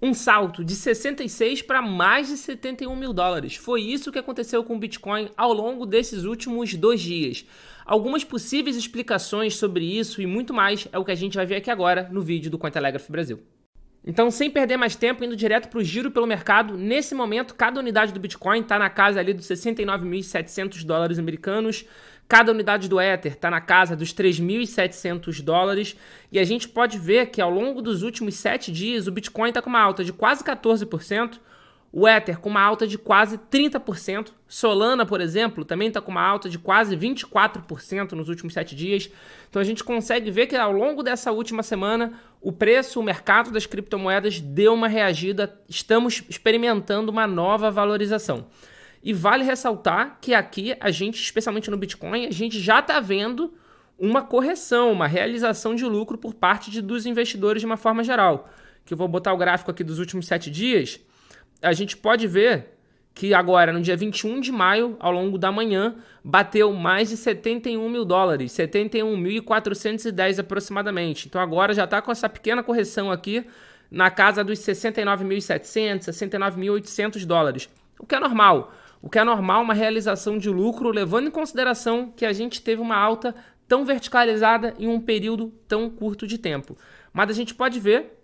um salto de 66 para mais de 71 mil dólares. Foi isso que aconteceu com o Bitcoin ao longo desses últimos 2 dias. Algumas possíveis explicações sobre isso e muito mais é o que a gente vai ver aqui agora no vídeo do Cointelegraph Brasil. Então, sem perder mais tempo, indo direto para o giro pelo mercado, nesse momento, cada unidade do Bitcoin está na casa ali dos 69.700 dólares americanos, cada unidade do Ether está na casa dos 3.700 dólares, e a gente pode ver que ao longo dos últimos 7 dias, o Bitcoin está com uma alta de quase 14%, o Ether com uma alta de quase 30%, Solana, por exemplo, também está com uma alta de quase 24% nos últimos 7 dias. Então a gente consegue ver que ao longo dessa última semana, o preço, o mercado das criptomoedas deu uma reagida, estamos experimentando uma nova valorização. E vale ressaltar que aqui, a gente, especialmente no Bitcoin, a gente já está vendo uma correção, uma realização de lucro por parte dos investidores de uma forma geral. Que eu vou botar o gráfico aqui dos últimos 7 dias, a gente pode ver que agora, no dia 21 de maio, ao longo da manhã, bateu mais de 71 mil dólares, 71.410 aproximadamente. Então agora já está com essa pequena correção aqui na casa dos 69.700, 69.800 dólares, o que é normal. O que é normal, uma realização de lucro, levando em consideração que a gente teve uma alta tão verticalizada em um período tão curto de tempo. Mas a gente pode ver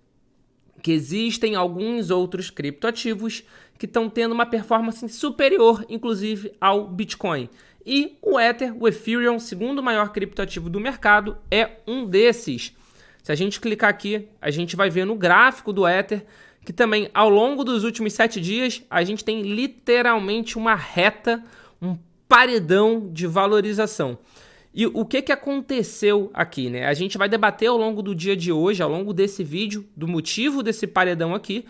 que existem alguns outros criptoativos que estão tendo uma performance superior, inclusive, ao Bitcoin. E o Ether, o Ethereum, segundo maior criptoativo do mercado, é um desses. Se a gente clicar aqui, a gente vai ver no gráfico do Ether que também, ao longo dos últimos 7 dias, a gente tem literalmente uma reta, um paredão de valorização. E o que aconteceu aqui, né? A gente vai debater ao longo do dia de hoje, ao longo desse vídeo, do motivo desse paredão aqui,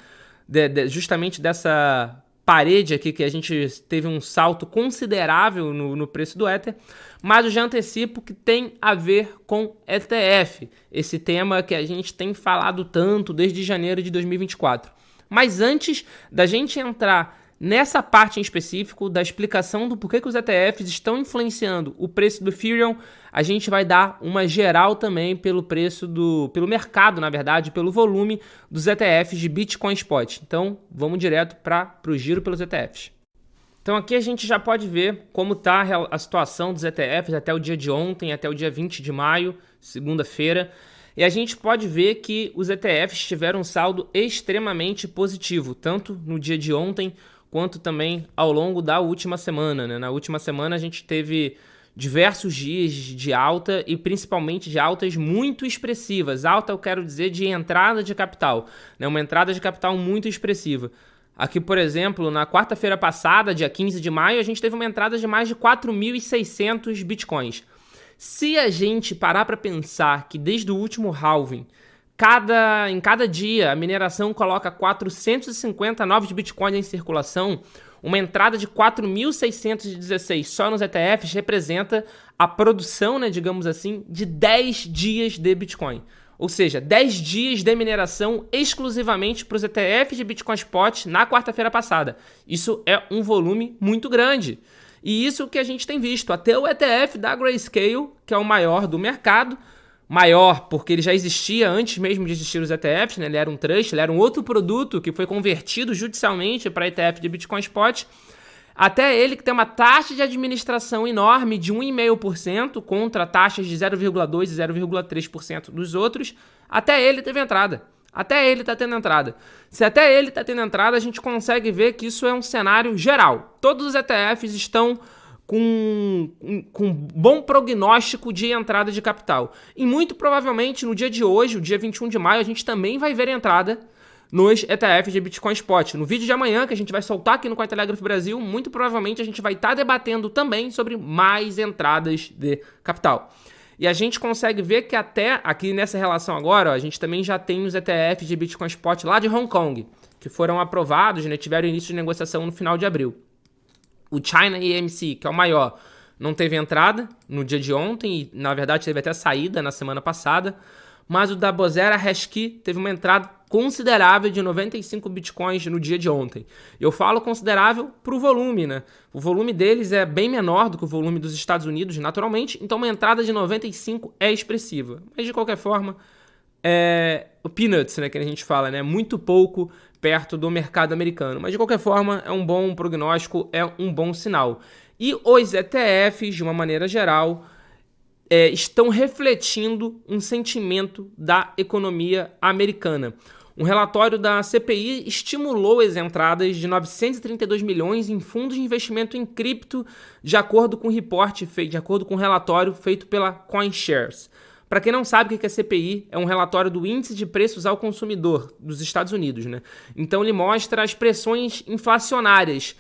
justamente dessa parede aqui que a gente teve um salto considerável no preço do Ether, mas eu já antecipo que tem a ver com ETF, esse tema que a gente tem falado tanto desde janeiro de 2024. Mas antes da gente entrar nessa parte em específico da explicação do porquê que os ETFs estão influenciando o preço do Ethereum, a gente vai dar uma geral também pelo pelo mercado, na verdade, pelo volume dos ETFs de Bitcoin Spot. Então, vamos direto para o giro pelos ETFs. Então aqui a gente já pode ver como está a situação dos ETFs até o dia de ontem, até o dia 20 de maio, segunda-feira. E a gente pode ver que os ETFs tiveram um saldo extremamente positivo, tanto no dia de ontem, quanto também ao longo da última semana, né? Na última semana a gente teve diversos dias de alta e principalmente de altas muito expressivas. Alta eu quero dizer de entrada de capital, né? Uma entrada de capital muito expressiva. Aqui, por exemplo, na quarta-feira passada, dia 15 de maio, a gente teve uma entrada de mais de 4.600 bitcoins. Se a gente parar para pensar que desde o último halving, em cada dia a mineração coloca 450 novos bitcoins em circulação, uma entrada de 4.616 só nos ETFs representa a produção, né, digamos assim, de 10 dias de Bitcoin. Ou seja, 10 dias de mineração exclusivamente para os ETFs de Bitcoin Spot na quarta-feira passada. Isso é um volume muito grande. E isso que a gente tem visto. Até o ETF da Grayscale, que é o maior do mercado, maior porque ele já existia antes mesmo de existir os ETFs, né? Ele era um trust, ele era um outro produto que foi convertido judicialmente para ETF de Bitcoin Spot. Até ele que tem uma taxa de administração enorme de 1,5% contra taxas de 0,2% e 0,3% dos outros, até ele teve entrada. Até ele está tendo entrada. Se até ele está tendo entrada, a gente consegue ver que isso é um cenário geral. Todos os ETFs estão com bom prognóstico de entrada de capital. E muito provavelmente no dia de hoje, o dia 21 de maio, a gente também vai ver entrada nos ETFs de Bitcoin Spot. No vídeo de amanhã, que a gente vai soltar aqui no Cointelegraph Brasil, muito provavelmente a gente vai estar debatendo também sobre mais entradas de capital. E a gente consegue ver que até aqui nessa relação agora, ó, a gente também já tem os ETFs de Bitcoin Spot lá de Hong Kong, que foram aprovados, né, tiveram início de negociação no final de abril. O China AMC, que é o maior, não teve entrada no dia de ontem e, na verdade, teve até saída na semana passada. Mas o da Bozera Hashkey teve uma entrada considerável de 95 bitcoins no dia de ontem. Eu falo considerável para o volume, né? O volume deles é bem menor do que o volume dos Estados Unidos, naturalmente. Então, uma entrada de 95 é expressiva. Mas, de qualquer forma, o peanuts, né, que a gente fala, né, muito pouco perto do mercado americano. Mas de qualquer forma, é um bom prognóstico, é um bom sinal. E os ETFs, de uma maneira geral, estão refletindo um sentimento da economia americana. Um relatório da CPI estimulou as entradas de 932 milhões em fundos de investimento em cripto, de acordo com um relatório feito pela CoinShares. Para quem não sabe o que é CPI, é um relatório do Índice de Preços ao Consumidor dos Estados Unidos, né? Então ele mostra as pressões inflacionárias,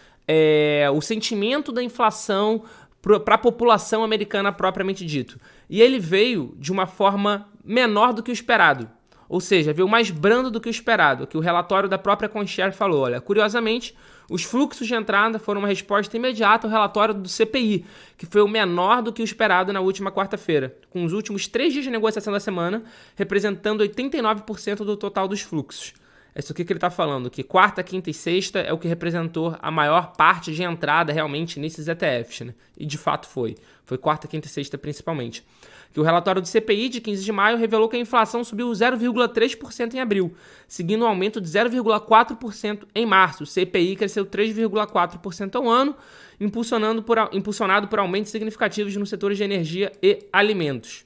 o sentimento da inflação para a população americana propriamente dito. E ele veio de uma forma menor do que o esperado. Ou seja, veio mais brando do que o esperado, que o relatório da própria CoinShares falou. Olha, curiosamente, os fluxos de entrada foram uma resposta imediata ao relatório do CPI, que foi o menor do que o esperado na última quarta-feira, com os últimos 3 dias de negociação da semana representando 89% do total dos fluxos. É isso aqui que ele está falando, que quarta, quinta e sexta é o que representou a maior parte de entrada realmente nesses ETFs, né? E de fato foi. Foi quarta, quinta e sexta principalmente. Que o relatório do CPI de 15 de maio revelou que a inflação subiu 0,3% em abril, seguindo um aumento de 0,4% em março. O CPI cresceu 3,4% ao ano, impulsionado por aumentos significativos nos setores de energia e alimentos.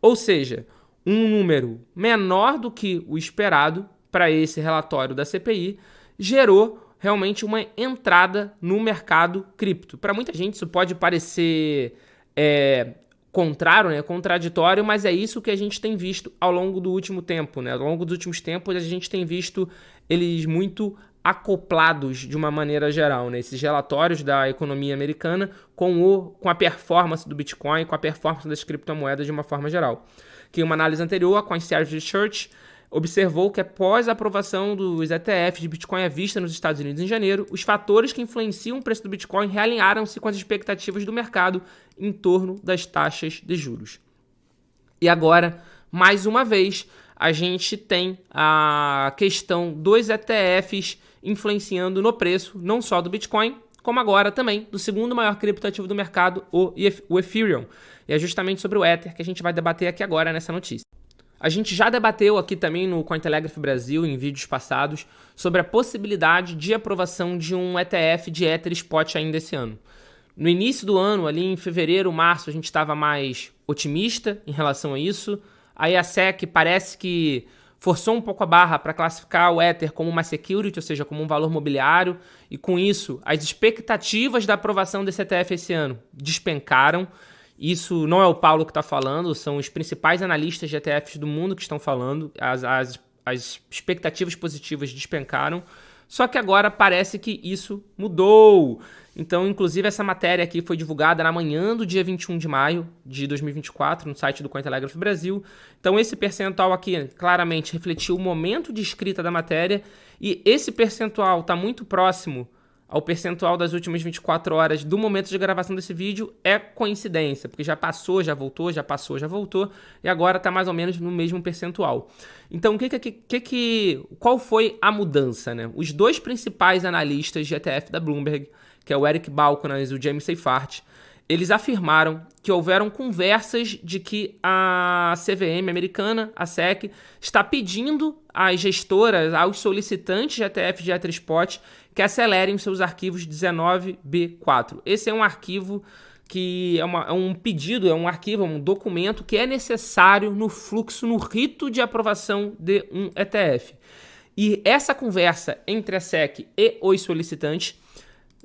Ou seja, um número menor do que o esperado para esse relatório da CPI gerou realmente uma entrada no mercado cripto. Para muita gente isso pode parecer contrário, né, contraditório, mas é isso que a gente tem visto ao longo do último tempo, né? Ao longo dos últimos tempos a gente tem visto eles muito acoplados de uma maneira geral, né? Esses relatórios da economia americana com a performance do Bitcoin, com a performance das criptomoedas de uma forma geral. Que em uma análise anterior, a CoinShares Research observou que após a aprovação dos ETFs de Bitcoin à vista nos Estados Unidos em janeiro, os fatores que influenciam o preço do Bitcoin realinharam-se com as expectativas do mercado em torno das taxas de juros. E agora, mais uma vez, a gente tem a questão dos ETFs influenciando no preço, não só do Bitcoin, como agora também do segundo maior criptoativo do mercado, o Ethereum. E é justamente sobre o Ether que a gente vai debater aqui agora nessa notícia. A gente já debateu aqui também no Cointelegraph Brasil, em vídeos passados, sobre a possibilidade de aprovação de um ETF de Ether Spot ainda esse ano. No início do ano, ali em fevereiro, março, a gente estava mais otimista em relação a isso. Aí a SEC parece que forçou um pouco a barra para classificar o Ether como uma security, ou seja, como um valor mobiliário, e com isso as expectativas da aprovação desse ETF esse ano despencaram. Isso não é o Paulo que está falando, são os principais analistas de ETFs do mundo que estão falando. As expectativas positivas despencaram, só que agora parece que isso mudou. Então, inclusive, essa matéria aqui foi divulgada na manhã do dia 21 de maio de 2024, no site do Cointelegraph Brasil. Então, esse percentual aqui claramente refletiu o momento de escrita da matéria, e esse percentual está muito próximo ao percentual das últimas 24 horas do momento de gravação desse vídeo. É coincidência, porque já passou, já voltou, já passou, já voltou, e agora está mais ou menos no mesmo percentual. Então, qual foi a mudança, né? Os dois principais analistas de ETF da Bloomberg, que é o Eric Balchunas e o James Seyffart, eles afirmaram que houveram conversas de que a CVM americana, a SEC, está pedindo às gestoras, aos solicitantes de ETF de Ether Spot, que acelerem os seus arquivos 19B4. Esse é um arquivo que é um pedido, é um arquivo, é um documento que é necessário no fluxo, no rito de aprovação de um ETF. E essa conversa entre a SEC e os solicitantes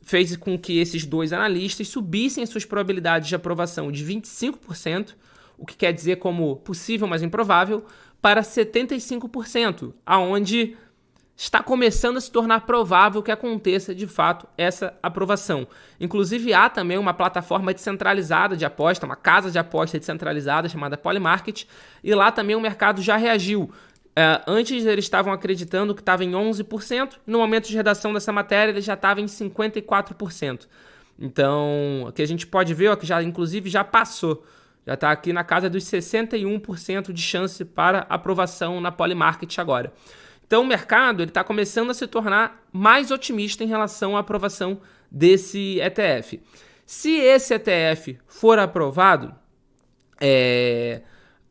fez com que esses dois analistas subissem suas probabilidades de aprovação de 25%, o que quer dizer como possível, mas improvável, para 75%, aonde está começando a se tornar provável que aconteça de fato essa aprovação. Inclusive há também uma plataforma descentralizada de aposta, uma casa de aposta descentralizada chamada Polymarket, e lá também o mercado já reagiu. Antes eles estavam acreditando que estava em 11%, no momento de redação dessa matéria ele já estava em 54%. Então, o que a gente pode ver, que já inclusive já passou, já está aqui na casa dos 61% de chance para aprovação na Polymarket agora. Então o mercado está começando a se tornar mais otimista em relação à aprovação desse ETF. Se esse ETF for aprovado,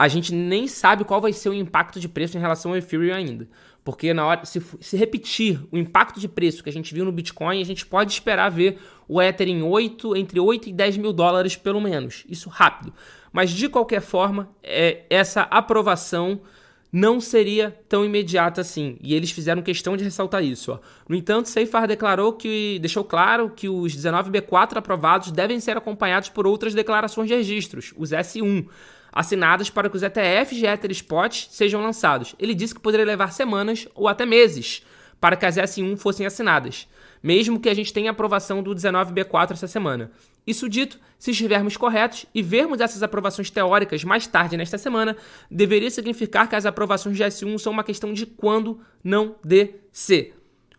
a gente nem sabe qual vai ser o impacto de preço em relação ao Ethereum ainda. Porque na hora, se repetir o impacto de preço que a gente viu no Bitcoin, a gente pode esperar ver o Ether em entre 8 e 10 mil dólares pelo menos. Isso rápido. Mas de qualquer forma, essa aprovação não seria tão imediata assim. E eles fizeram questão de ressaltar isso. Ó. No entanto, Seyfarth deixou claro que os 19B4 aprovados devem ser acompanhados por outras declarações de registros, os S1, assinadas para que os ETFs de Ether Spot sejam lançados. Ele disse que poderia levar semanas ou até meses para que as S1 fossem assinadas, mesmo que a gente tenha aprovação do 19B4 essa semana. Isso dito, se estivermos corretos e vermos essas aprovações teóricas mais tarde nesta semana, deveria significar que as aprovações de S1 são uma questão de quando, não de se.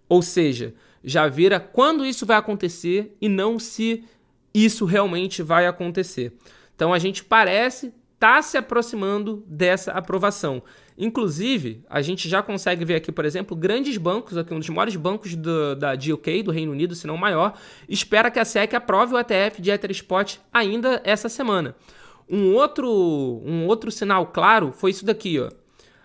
Ou seja, já vira quando isso vai acontecer e não se isso realmente vai acontecer. Então a gente parece estar se aproximando dessa aprovação. Inclusive, a gente já consegue ver aqui, por exemplo, grandes bancos, aqui um dos maiores bancos de UK, do Reino Unido, se não o maior, espera que a SEC aprove o ETF de Ether Spot ainda essa semana. Um outro sinal claro foi isso daqui, ó.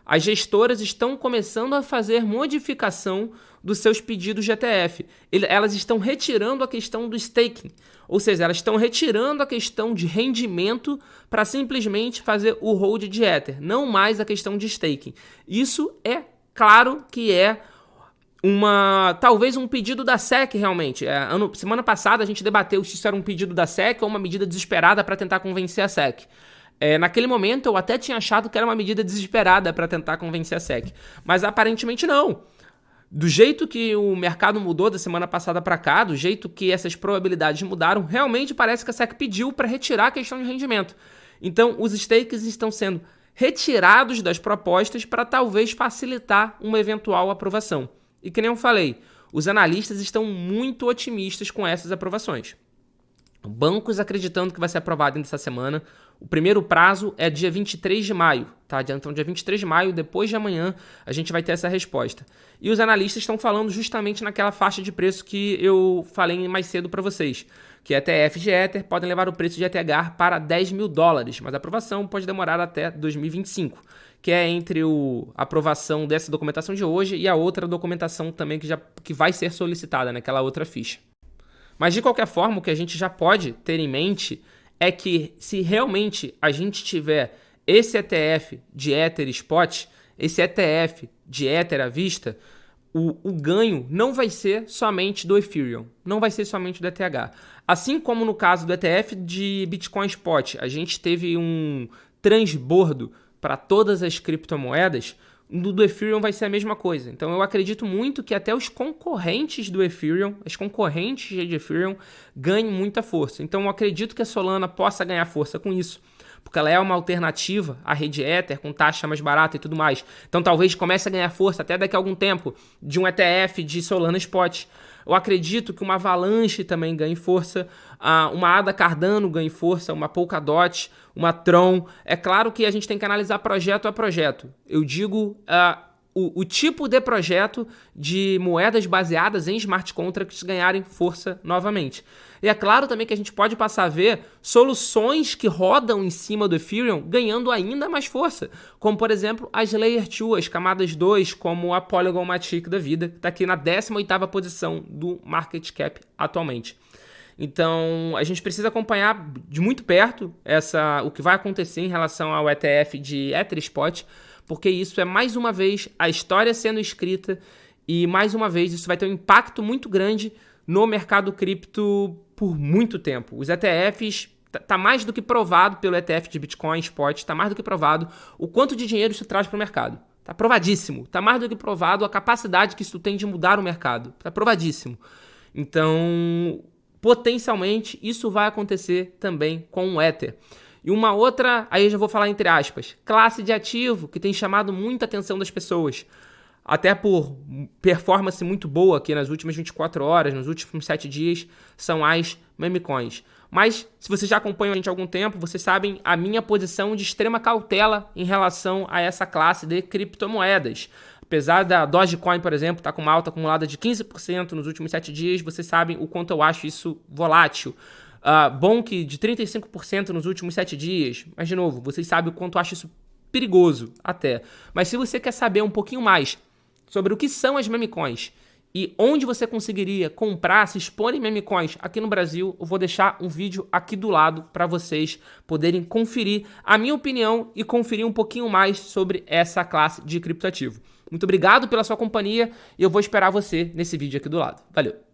As gestoras estão começando a fazer modificação dos seus pedidos de ETF. Elas estão retirando a questão do staking, ou seja, elas estão retirando a questão de rendimento para simplesmente fazer o hold de Ether, não mais a questão de staking. Isso é claro que é talvez um pedido da SEC realmente. Semana passada a gente debateu se isso era um pedido da SEC ou uma medida desesperada para tentar convencer a SEC. Naquele momento eu até tinha achado que era uma medida desesperada para tentar convencer a SEC, mas aparentemente não. Do jeito que o mercado mudou da semana passada para cá, do jeito que essas probabilidades mudaram, realmente parece que a SEC pediu para retirar a questão de rendimento. Então os stakes estão sendo retirados das propostas para talvez facilitar uma eventual aprovação. E que nem eu falei, os analistas estão muito otimistas com essas aprovações. Bancos acreditando que vai ser aprovado ainda essa semana. O primeiro prazo é dia 23 de maio, tá? Então, dia 23 de maio, depois de amanhã, a gente vai ter essa resposta. E os analistas estão falando justamente naquela faixa de preço que eu falei mais cedo para vocês, que ETFs de Ether podem levar o preço de ETH para 10 mil dólares, mas a aprovação pode demorar até 2025, que é entre a aprovação dessa documentação de hoje e a outra documentação também que vai ser solicitada, naquela outra ficha. Mas, de qualquer forma, o que a gente já pode ter em mente é que se realmente a gente tiver esse ETF de Ether Spot, esse ETF de Ether à vista, o ganho não vai ser somente do Ethereum, não vai ser somente do ETH. Assim como no caso do ETF de Bitcoin Spot, a gente teve um transbordo para todas as criptomoedas, do Ethereum vai ser a mesma coisa. Então eu acredito muito que até os concorrentes do Ethereum, as concorrentes de Ethereum, ganhem muita força. Então eu acredito que a Solana possa ganhar força com isso, porque ela é uma alternativa à rede Ether, com taxa mais barata e tudo mais. Então talvez comece a ganhar força até daqui a algum tempo de um ETF de Solana Spot. Eu acredito que uma Avalanche também ganhe força, uma ADA Cardano ganhe força, uma Polkadot, uma Tron. É claro que a gente tem que analisar projeto a projeto. Eu digo o tipo de projeto de moedas baseadas em smart contracts ganharem força novamente. E é claro também que a gente pode passar a ver soluções que rodam em cima do Ethereum ganhando ainda mais força, como por exemplo as Layer 2, as camadas 2, como a Polygon Matic da vida, que está aqui na 18ª posição do market cap atualmente. Então a gente precisa acompanhar de muito perto o que vai acontecer em relação ao ETF de Ether Spot, porque isso é mais uma vez a história sendo escrita e mais uma vez isso vai ter um impacto muito grande no mercado cripto por muito tempo. Os ETFs, está mais do que provado pelo ETF de Bitcoin Spot, está mais do que provado o quanto de dinheiro isso traz para o mercado. Está provadíssimo, está mais do que provado a capacidade que isso tem de mudar o mercado. Está provadíssimo. Então, potencialmente, isso vai acontecer também com o Ether. E uma outra, aí eu já vou falar entre aspas, classe de ativo que tem chamado muita atenção das pessoas, até por performance muito boa aqui nas últimas 24 horas, nos últimos 7 dias, são as meme coins. Mas, se vocês já acompanham a gente há algum tempo, vocês sabem a minha posição de extrema cautela em relação a essa classe de criptomoedas. Apesar da Dogecoin, por exemplo, estar com uma alta acumulada de 15% nos últimos 7 dias, vocês sabem o quanto eu acho isso volátil. Bonk de 35% nos últimos 7 dias. Mas, de novo, vocês sabem o quanto eu acho isso perigoso até. Mas se você quer saber um pouquinho mais sobre o que são as meme coins e onde você conseguiria comprar, se expor em meme coins aqui no Brasil, eu vou deixar um vídeo aqui do lado para vocês poderem conferir a minha opinião e conferir um pouquinho mais sobre essa classe de criptoativo. Muito obrigado pela sua companhia e eu vou esperar você nesse vídeo aqui do lado. Valeu!